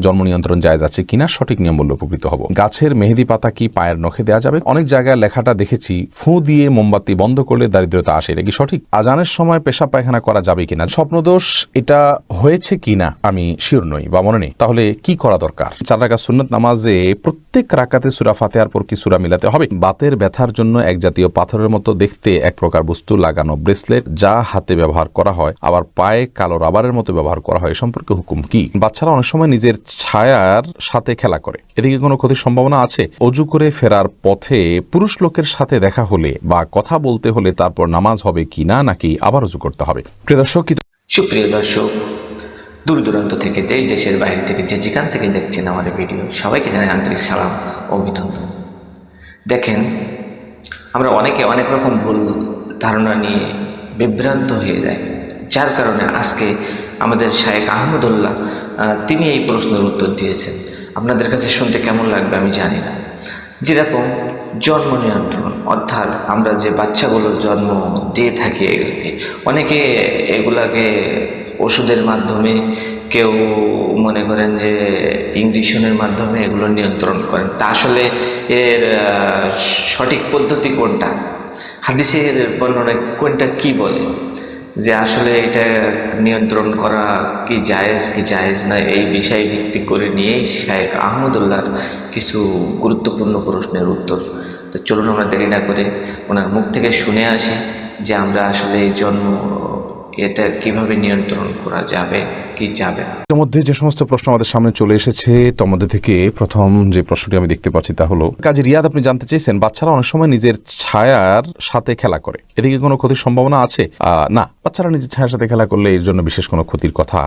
জন্ম নিয়ন্ত্রণ জায়েজ আছে কিনা সঠিক নিয়ম বললে উপকৃত হব। গাছের মেহেদি পাতা কি পায়ের নখে দেওয়া যাবে? অনেক জায়গায় লেখাটা দেখেছি ফু দিয়ে মোমবাতি বন্ধ করলে দারিদ্রতা আসে, এটা কি সঠিক? আজানের সময় পেশাব পায়খানা করা যাবে কিনা? স্বপ্নদোষ এটা হয়েছে কিনা আমি শিওর নই বা মনে নেই, তাহলে কি করা দরকার? 4 রাকাত সুন্নত নামাজে প্রত্যেক রাকাতে সূরা ফাতিহার পর কি সূরা মিলাতে হবে? বাতের ব্যথার জন্য এক জাতীয় পাথরের মতো দেখতে এক প্রকার বস্তু লাগানো ব্রেসলেট যা হাতে ব্যবহার করা হয় আবার পায়ে কালো রাবারের মতো ব্যবহার করা হয়, সম্পর্কে হুকুম কি? বাচ্চারা অনেক সময় নিজের ছায়ার সাথে খেলা করে, এদিকে কোনো ক্ষতির সম্ভাবনা আছে? অজু করে ফেরার পথে পুরুষ লোকের সাথে দেখা হলে বা কথা বলতে হলে তারপর নামাজ হবে কিনা নাকি আবার অজু করতে হবে? প্রিয় দর্শক, সুপ্রিয় দর্শক, দূর দূরান্ত থেকে দেশ দেশের বাইরে থেকে যে যেখান থেকে দেখছেন আমাদের ভিডিও, সবাইকে জানাই আন্তরিক সালাম ও অভিনন্দন। দেখেন, আমরা অনেকে অনেক রকম ভুল ধারণা নিয়ে বিভ্রান্ত হয়ে যায়, যার কারণে আজকে আমাদের শায়েখ আহমদুল্লাহ তিনি এই প্রশ্নের উত্তর দিয়েছেন। আপনাদের কাছে শুনতে কেমন লাগবে আমি জানি না। যেরকম জন্ম নিয়ন্ত্রণ, অর্থাৎ আমরা যে বাচ্চাগুলোর জন্ম দিয়ে থাকি, অনেকে এগুলাকে ওষুধের মাধ্যমে, কেউ মনে করেন যে ইঞ্জেকশনের মাধ্যমে এগুলো নিয়ন্ত্রণ করেন। তা আসলে এর সঠিক পদ্ধতি কোনটা? হাদিসের বর্ণনায় কোনটা কি বলে যে আসলে এটা নিয়ন্ত্রণ করা কি জায়েজ না, এই বিষয় ভিত্তি করে নিয়েই শায়েখ আহমদুল্লাহর কিছু গুরুত্বপূর্ণ প্রশ্নের উত্তর। তো চলুন আমরা দেরি না করে ওনার মুখ থেকে শুনে আসি যে আমরা আসলে এই জন্ম এটা কিভাবে নিয়ন্ত্রণ করা যাবে কি যাবে না। এর মধ্যে যে সমস্ত প্রশ্ন আমাদের সামনে চলে এসেছে তার মধ্যে থেকে প্রথম যে প্রশ্নটি আমি দেখতে পাচ্ছি তা হলো, কাজী রিয়াদ আপনি জানতে চেয়েছেন বাচ্চারা অনেক সময় নিজের ছায়ার সাথে খেলা করে, এদিকে কোনো ক্ষতির সম্ভাবনা আছে? না, বাচ্চারা নিজের ছায়ার সাথে খেলা করলে এর জন্য বিশেষ কোনো ক্ষতির কথা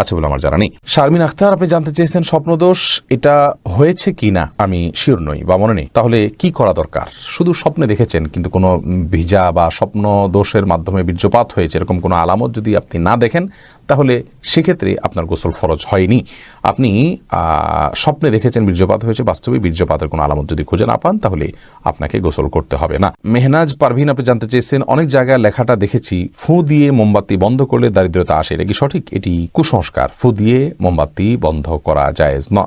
আছে বলে আমার জানা নেই। শারমিন আখতার আপনি জানতে চেয়েছেন স্বপ্নদোষ এটা হয়েছে কিনা আমি শিওর নই বা মনে নেই, তাহলে কি করা দরকার? শুধু স্বপ্নে দেখেছেন কিন্তু কোনো ভিজা বা স্বপ্ন দোষের মাধ্যমে বীর্যপাত হয়েছে এরকম কোনো আলামত যদি আপনি না দেখেন তাহলে সেক্ষেত্রে আপনার গোসল ফরজ হয়নি। আপনি স্বপ্নে দেখেছেন বীর্যপাত হয়েছে, বাস্তবে বীর্যপাতের কোনো আলামত যদি খুঁজে না পান তাহলে আপনাকে গোসল করতে হবে না। মেহনাজ পারভিন আপনি জানতে চেয়েছেন অনেক জায়গায় লেখাটা দেখেছি ফু দিয়ে মোমবাতি বন্ধ করলে দারিদ্রতা আসে, এটা কি সঠিক? এটি কুসংস্কার। ফু দিয়ে মোমবাতি বন্ধ করা জায়েজ না,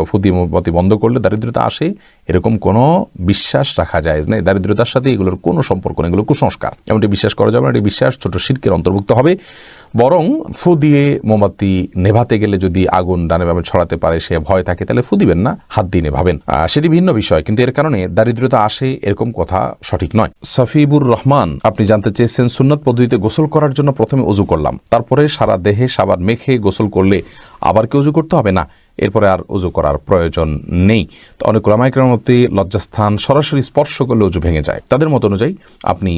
ফু দিয়ে মোমবাতি বন্ধ করলে দারিদ্রতা আসে এরকম কোনো বিশ্বাস রাখা জায়েজ নেই। দারিদ্রতার সাথে এগুলোর কোনো সম্পর্ক নেই, এগুলো কুসংস্কার, এমনটি বিশ্বাস করা যাবে না। এটি বিশ্বাস ছোট শিরকের অন্তর্ভুক্ত হবে। বরং ফু দিয়ে মোমবাতি নেভাতে গেলে যদি আগুন ডানে বামে ছড়াতে পারে সে ভয় থাকে তাহলে ফু দিবেন না, হাত দিয়ে নেভাবেন, সেটি ভিন্ন বিষয়, কিন্তু এর কারণে দারিদ্রতা আসে এরকম কথা সঠিক নয়। সফিবুর রহমান আপনি জানতে চেয়েছেন সুন্নত পদ্ধতিতে গোসল করার জন্য প্রথমে অজু করলাম, তারপরে সারা দেহে সাবান মেখে গোসল করলে আবার কি অজু করতে হবে? না, এরপরে আর অজু করার প্রয়োজন নেই। তো অনেক ওলামায়ে কেরামের মতে লজ্জাস্থান সরাসরি স্পর্শ করলে অজু ভেঙে যায়। তাদের মত অনুযায়ী আপনি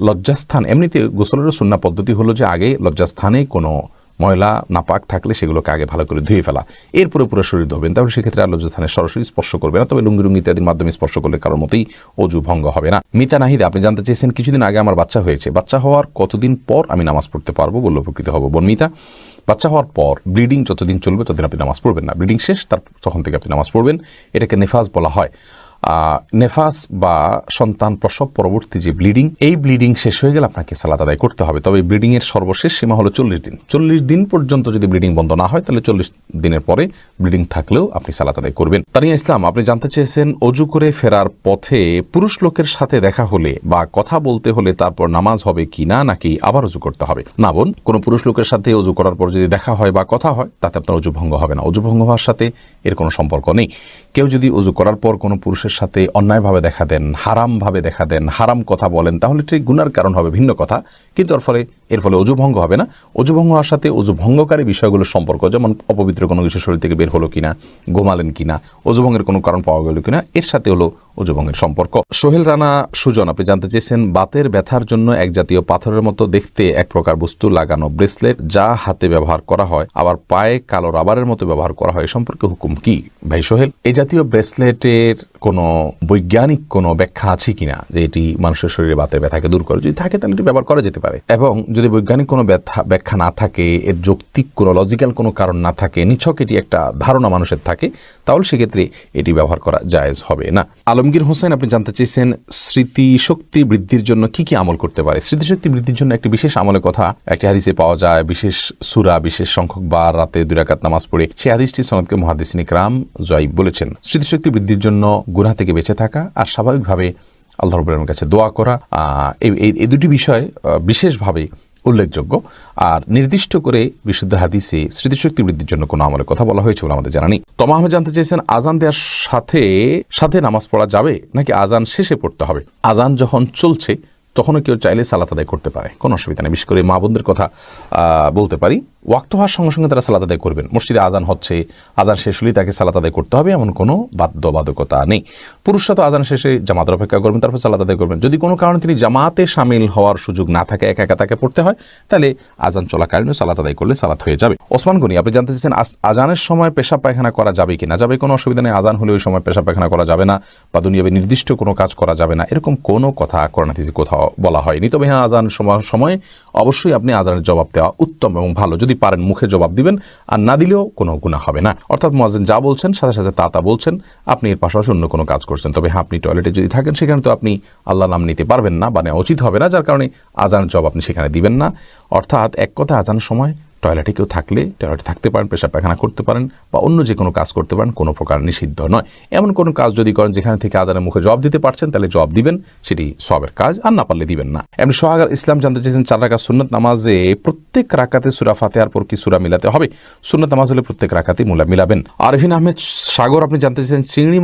লজ্জাস্থান, এমনিতে গোসলের সুন্নাহ পদ্ধতি হলো যে আগে লজ্জাস্থানে কোনো ময়লা নাপাক থাকলে সেগুলোকে আগে ভালো করে ধুয়ে ফেলা, এরপরে পুরো শরীর ধোবেন, তাহলে সেক্ষেত্রে আর লজ্জাস্থানে সরাসরি স্পর্শ করবে না। তবে লুঙ্গি ইত্যাদির মাধ্যমে স্পর্শ করলে কারোর মতেই অজু ভঙ্গ হবে না। মিতা নাহিদ আপনি জানতে চেয়েছেন কিছুদিন আগে আমার বাচ্চা হয়েছে, বাচ্চা হওয়ার কতদিন পর আমি নামাজ পড়তে পারবো বলে উপকৃত হব? বোন মিতা, বাচ্চা হওয়ার পর ব্লিডিং যতদিন চলবে ততদিন আপনি নামাজ পড়বেন না। ব্লিডিং শেষ, তখন থেকে আপনি নামাজ পড়বেন। এটাকে নেফাস বলা হয়। নেফাস বা সন্তান প্রসব পরবর্তী যে ব্লিডিং, এই ব্লিডিং শেষ হয়ে গেলে আপনাকে সালাত আদায় করতে হবে। তবে ব্লিডিং এর সর্বশেষ সীমা হলো 40 দিন। 40 দিন পর্যন্ত যদি ব্লিডিং বন্ধ না হয় তাহলে 40 দিনের পরে ব্লিডিং থাকলেও আপনি সালাত আদায় করবেন। তানিয়া ইসলাম আপনি জানতে চেয়েছেন অজু করে ফেরার পথে পুরুষ লোকের সাথে দেখা হলে বা কথা বলতে হলে তারপর নামাজ হবে কিনা নাকি আবার অজু করতে হবে? না বোন, কোনো পুরুষ লোকের সাথে অজু করার পর যদি দেখা হয় বা কথা হয় তাতে আপনার অজু ভঙ্গ হবে না। অজু ভঙ্গ হওয়ার সাথে এর কোনো সম্পর্ক নেই। কেউ যদি অজু করার পর কোনো পুরুষের সাথে অন্যায়ভাবে দেখা দেন, হারামভাবে দেখা দেন, হারাম কথা বলেন, তাহলে ঠিক গুনার কারণ হবে, ভিন্ন কথা, কিন্তু এর ফলে অজু ভঙ্গ হবে না। অজু ভঙ্গ হওয়ার সাথে অজু ভঙ্গকারী বিষয়গুলোর সম্পর্ক, যেমন অপবিত্র কোনো কিছু শরীর থেকে বের হলো কিনা, ঘুমালেন কিনা, অজু ভঙ্গের কোনো কারণ পাওয়া গেল কিনা, এর সাথে হলো অজু ভঙ্গের সম্পর্ক। সোহেল রানা সুজন আপনি জানতে চেয়েছেন বাতের ব্যথার জন্য এক জাতীয় পাথরের মতো দেখতে এক প্রকার বস্তু লাগানো ব্রেসলেট যা হাতে ব্যবহার করা হয় আবার পায়ে কালো রাবারের মতো ব্যবহার করা হয়, সম্পর্কে হুকুম কি? ভাই সোহেল, এই জাতীয় ব্রেসলেটের কোনো বৈজ্ঞানিক কোনো ব্যাখ্যা আছে কিনা যে এটি মানুষের শরীরে বাতের ব্যথাকে দূর করে? যদি থাকে তাহলে এটি ব্যবহার করা যেতে পারে, এবং যদি বৈজ্ঞানিক কোনো ব্যাখ্যা না থাকে, এর যৌক্তিক কোনো লজিক্যাল কোনো কারণ না থাকে, নিছক এটি একটা ধারণা মানুষের থাকে, তাহলে সেক্ষেত্রে এটি ব্যবহার করা জায়েজ হবে না। আলম আলমগীর হোসেন আপনি জানতে চেয়েছেন স্মৃতিশক্তি বৃদ্ধির জন্য কি কি আমল করতে পারে। স্মৃতিশক্তি বৃদ্ধির জন্য একটি বিশেষ আমলের কথা একটি হাদিসে পাওয়া যায়, বিশেষ সূরা, বিশেষ সংখ্যক বার রাতে 2 রাকাত নামাজ পড়ে। সেই হাদিসটি সনদকে মুহাদ্দিসিন ইকরাম যায়িব বলেছেন। স্মৃতিশক্তি বৃদ্ধির জন্য গুনাহ থেকে বেঁচে থাকা আর স্বাভাবিকভাবে আল্লাহ রাব্বুল আলামিনের কাছে দোয়া করা, এই দুটি বিষয় বিশেষভাবে উল্লেখযোগ্য। আর নির্দিষ্ট করে বিশুদ্ধ হাদিসে স্মৃতিশক্তি বৃদ্ধির জন্য কোনো আমলের কথা বলা হয়েছে বলে আমাদের জানা নেই। তমা আহমেদ জানতে চেয়েছেন আজান দেওয়ার সাথে সাথে নামাজ পড়া যাবে নাকি আজান শেষে পড়তে হবে? আজান যখন চলছে তখনও কেউ চাইলে সালাত আদায় করতে পারে, কোনো অসুবিধা নেই। বিশেষ করে মা বোনদের কথা বলতে পারি, ওয়াক্ত হওয়ার সঙ্গে সঙ্গে তারা সালাত আদায় করবেন। মসজিদে আজান হচ্ছে, আজান শেষ হলেই তাকে সালাত আদায় করতে হবে এমন কোনো বাধ্যবাধকতা নেই। পুরুষরা তো আজান শেষে জামাতের অপেক্ষা করবেন, তারপর সালাত আদায় করবেন। যদি কোনো কারণে তিনি জামাতে সামিল হওয়ার সুযোগ না থাকে, একা একা তাকে পড়তে হয়, তাহলে আজান চলাকালীন সালাত আদায় করলে সালাত হয়ে যাবে। ওসমান গনি আপনি জানতে চাইছেন আজানের সময় পেশাব পায়খানা করা যাবে কি না? যাবে, কোনো অসুবিধা নেই। আজান হলে ওই সময় পেশাব পায়খানা করা যাবে না বা দুনিয়াবে নির্দিষ্ট কোনো কাজ করা যাবে না, এরকম কোনো কথা কোরআন হাদিসে কোথাও বলা হয়নি। তবে হ্যাঁ, আজান সময় অবশ্যই আপনি আজানের জবাব দেওয়া উত্তম এবং ভালো। যদি পারেন মুখে জবাব দিবেন, আর না দিলেও কোনো গুনাহ হবে না। অর্থাৎ মুয়াজ্জিন যা বলছেন সাথে সাথে তা বলছেন, আপনি এর পাশাপাশি অন্য কোনো কাজ করছেন। তবে হ্যাঁ, আপনি টয়লেটে যদি থাকেন সেখানে তো আপনি আল্লাহর নাম নিতে পারবেন না বা নেওয়া উচিত হবে না, যার কারণে আজানের জবাব আপনি সেখানে দিবেন না। অর্থাৎ এক কথা, আজানের সময় টয়লেটে কেউ থাকলে টয়লেটে থাকতে পারেন, পেশাব পায়খানা করতে পারেন বা অন্য যে কোনো কাজ করতে পারেন, কোনো প্রকার নিষিদ্ধ নয়। এমন কোনো কাজ যদি করেন যেখানে থেকে আজানের মুখে জবাব দিতে পারছেন, তাহলে জবাব দিবেন, সেটি সওয়াবের কাজ, আর না পারলে দিবেন না। এমনি সোহাগ ইসলাম জানতে চেয়েছেন 4 রাকাত সুন্নত নামাজে প্রত্যেক রাকাতে সূরা ফাতিহার পর কি সূরা মিলাতে হবে? সুন্নত নামাজ হলে প্রত্যেক রাকাতে মিলাবেন। আরিফিন আহমেদ সাগর আপনি জানতে চেয়েছেন চিংড়ি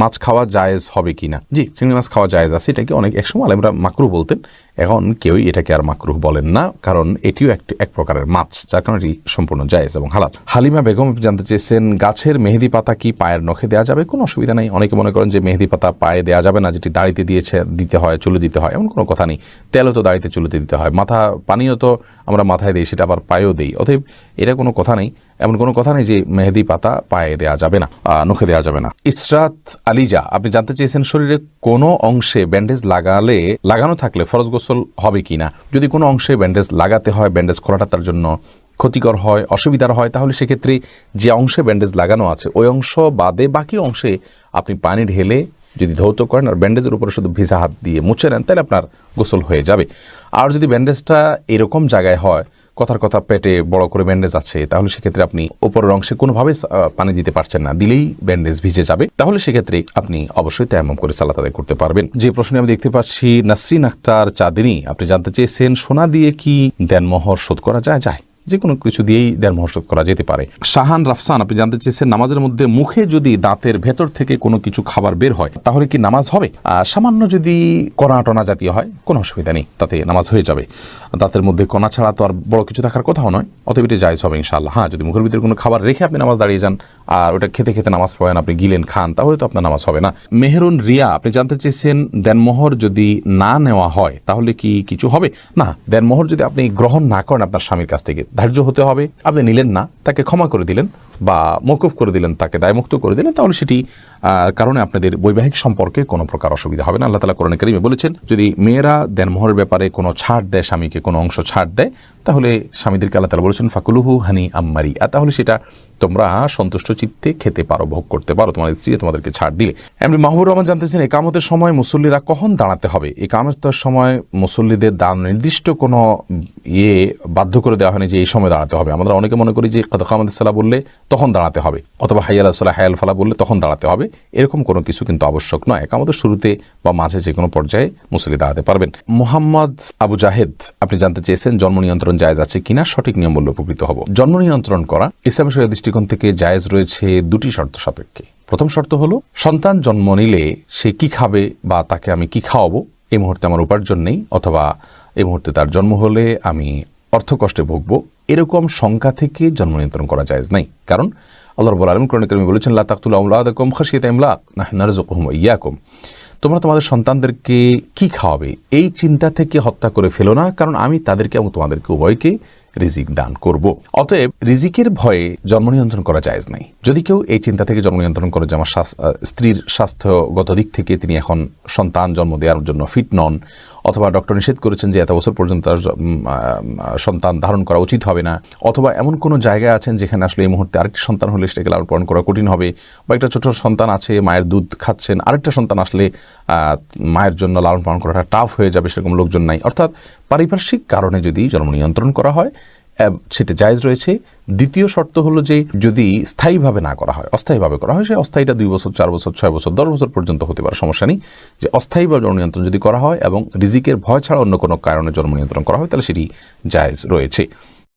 মাছ খাওয়া জায়েজ হবে কিনা? জি, চিংড়ি মাছ খাওয়া জায়েজ আছে। এটাকে একসময় আলেমরা মাকরুহ বলতেন, এখন কেউই এটাকে আর মাকরুহ বলেন না, কারণ এটিও এক প্রকারের মাছ, যার কারণে এটি সম্পূর্ণ জায়েজ এবং হালাল। হালিমা বেগম জানতে চেয়েছেন গাছের মেহেদি পাতা কি পায়ের নখে দেওয়া যাবে? কোনো অসুবিধা নেই। অনেকে মনে করেন যে মেহেদি পাতা পায়ে দেওয়া যাবে না, যেটি দাড়িতে দিতে হয়, চুলে দিতে হয়, এমন কোনো কথা নেই। তেলও তো দাড়িতে চুলেতে দিতে হয়, পানিও তো আমরা মাথায় দিই, সেটা আবার পায়েও দিই। অতএব এটা কোনো কথা নেই, এমন কোনো কথা নেই যে মেহেদি পাতা পায়ে দেওয়া যাবে না, নখে দেওয়া যাবে না। ইসরাত আলিজা আপনি জানতে চেয়েছেন শরীরে কোনো অংশে ব্যান্ডেজ লাগানো থাকলে ফরজ গোসল হবে কি না? যদি কোনো অংশে ব্যান্ডেজ লাগাতে হয়, ব্যান্ডেজ খোলাটা তার জন্য ক্ষতিকর হয়, অসুবিধার হয়, তাহলে সেক্ষেত্রে যে অংশে ব্যান্ডেজ লাগানো আছে ওই অংশ বাদে বাকি অংশে আপনি পানি ঢেলে যদি ধৌত করেন আর ব্যান্ডেজের উপরে শুধু ভিজা হাত দিয়ে মুছে নেন, তাহলে আপনার গোসল হয়ে যাবে। আর যদি ব্যান্ডেজটা এরকম জায়গায় হয়, কথার কথা পেটে বড় করে ব্যান্ডেজ আছে, তাহলে সেক্ষেত্রে আপনি উপরের অংশে কোনোভাবে পানি দিতে পারছেন না, দিলেই ব্যান্ডেজ ভিজে যাবে, তাহলে সেক্ষেত্রে আপনি অবশ্যই তায়াম্মুম করে সালাত আদায় করতে পারবেন। যে প্রশ্নে আমি দেখতে পাচ্ছি নাসরিন আক্তার চাঁদনী আপনি জানতে চেয়েছেন সোনা দিয়ে কি দেনমোহর শোধ করা যায়? যে কোনো কিছু দিয়েই দেনমোহর শোধ করা যেতে পারে। শাহান রাফসান আপনি জানতে চেয়েছেন নামাজের মধ্যে মুখে যদি দাঁতের ভেতর থেকে কোনো কিছু খাবার বের হয় তাহলে কি নামাজ হবে? সামান্য যদি কণা টনা জাতীয় হয় কোনো অসুবিধা নেই, তাতে নামাজ হয়ে যাবে। দাঁতের মধ্যে কণা ছাড়া তো আর বড় কিছু থাকার কথাও নয়, অতএব এটা জায়েজ হবে ইনশাআল্লাহ। হ্যাঁ, যদি মুখের ভিতরে কোনো খাবার রেখে আপনি নামাজ দাঁড়িয়ে যান আর ওটা খেতে খেতে নামাজ পড়েন, আপনি গিলেন খান, তাহলে তো আপনার নামাজ হবে না। মেহরুন রিয়া আপনি জানতে চেয়েছেন দেনমোহর যদি না নেওয়া হয় তাহলে কি কিছু হবে? না, দেনমোহর যদি আপনি গ্রহণ না করেন আপনার স্বামীর কাছ থেকে, ধার্য হতে হবে, আপনি নিলেন না, তাকে ক্ষমা করে দিলেন বা মওকুফ করে দিলেন, তাকে দায়মুক্ত করে দিলেন, তাহলে সেটি কারণে আপনাদের বৈবাহিক সম্পর্কে কোনো প্রকার অসুবিধা হবে না। আল্লাহ তাআলা কোরআনে কারীমে বলেছেন যদি মেয়েরা দেনমোহরের ব্যাপারে কোনো ছাড় দেয়, স্বামীকে কোনো অংশ ছাড় দেয়, তাহলে স্বামীদেরকে আল্লাহ তাআলা বলেছেন ফাকুলুহু হানি আম্মারি, তাহলে সেটা তোমরা সন্তুষ্ট চিত্তে খেতে পারো, ভোগ করতে পারো, তোমাদের স্ত্রী তোমাদেরকে ছাড় দিলে। এমনি মাহবুবুর রহমান জানতেছেন একামতের সময় মুসল্লিরা কখন দাঁড়াতে হবে? একামতের সময় মুসল্লিদের নির্দিষ্ট কোনো বাধ্য করে দেওয়া হয়নি যে এই সময় দাঁড়াতে হবে। আমরা অনেকে মনে করি যে কামাতুস সালাহ বললে তখন দাঁড়াতে হবে, অথবা হাইয়া আলাস সালাহ হায়াল ফালাহ বললে তখন দাঁড়াতে হবে, এরকম কোনো কিছু কিন্তু আবশ্যক নয়। একামতের শুরুতে বা মাঝে যে কোনো পর্যায়ে মুসল্লি দাঁড়াতে পারবেন। মোহাম্মদ আবু জাহেদ আপনি জানতে চেয়েছেন জন্ম নিয়ন্ত্রণ জায়েজ আছে কিনা? সঠিক নিয়ম বললে উপকৃত হব। জন্ম নিয়ন্ত্রণ করা ইসলামের শরীয়তের দৃষ্টিকোণ থেকে জায়েজ রয়েছে দুটি শর্ত সাপেক্ষে। প্রথম শর্ত হলো সন্তান জন্ম নিলে সে কি খাবে বা তাকে আমি কি খাওয়াবো, এই মুহূর্তে আমার উপার্জন নেই, অথবা এই মুহূর্তে তার জন্ম হলে আমি অর্থ কষ্টে ভুগবো, এরকম শঙ্কা থেকে জন্ম নিয়ন্ত্রণ করা জায়েজ নাই। কারণ আল্লাহ রাব্বুল আলামিন কোরআনে কারীমে বলেছেন লা তাকতুলু আওলাদাকুম খাশিয়াতা ইমলাক নাহনু নারযুকুহুম ওয়া ইয়াকুম, তোমরা তোমাদের সন্তানদেরকে কি খাওয়াবে এই চিন্তা থেকে হত্যা করে ফেলো না, কারণ আমি তাদেরকে এবং তোমাদেরকে উভয়কে রিজিক দান করব। অতএব রিজিকের ভয়ে জন্ম নিয়ন্ত্রণ করা জায়েজ নাই। যদি কেউ এই চিন্তা থেকে জন্ম নিয়ন্ত্রণ করে যে আমার স্ত্রীর স্বাস্থ্যগত দিক থেকে তিনি এখন সন্তান জন্ম দেওয়ার জন্য ফিট নন, অথবা ডক্টর নিষেধ করেছেন যে এত বছর পর্যন্ত তার সন্তান ধারণ করা উচিত হবে না, অথবা এমন কোনো জায়গায় আছেন যেখানে আসলে এই মুহূর্তে আরেকটি সন্তান হলে সেটাকে লালন পালন করা কঠিন হবে, বা একটা ছোট সন্তান আছে মায়ের দুধ খাচ্ছেন, আরেকটা সন্তান আসলে মায়ের জন্য লালন পালন করাটা টাফ হয়ে যাবে, সেরকম লোকজন নাই, অর্থাৎ পারিপার্শ্বিক কারণে যদি জন্ম নিয়ন্ত্রণ করা হয় সেটা জায়েজ রয়েছে। দ্বিতীয় শর্ত হলো যে যদি স্থায়ীভাবে না করা হয়, অস্থায়ীভাবে করা হয়, সে অস্থায়ীটা 2 বছর 4 বছর 6 বছর 10 বছর পর্যন্ত হতে পারে, সমস্যা নেই। যে অস্থায়ীভাবে জন্ম নিয়ন্ত্রণ যদি করা হয় এবং রিজিকের ভয় ছাড়া অন্য কোনো কারণে জন্ম নিয়ন্ত্রণ করা হয় তাহলে সেটি জায়েজ রয়েছে।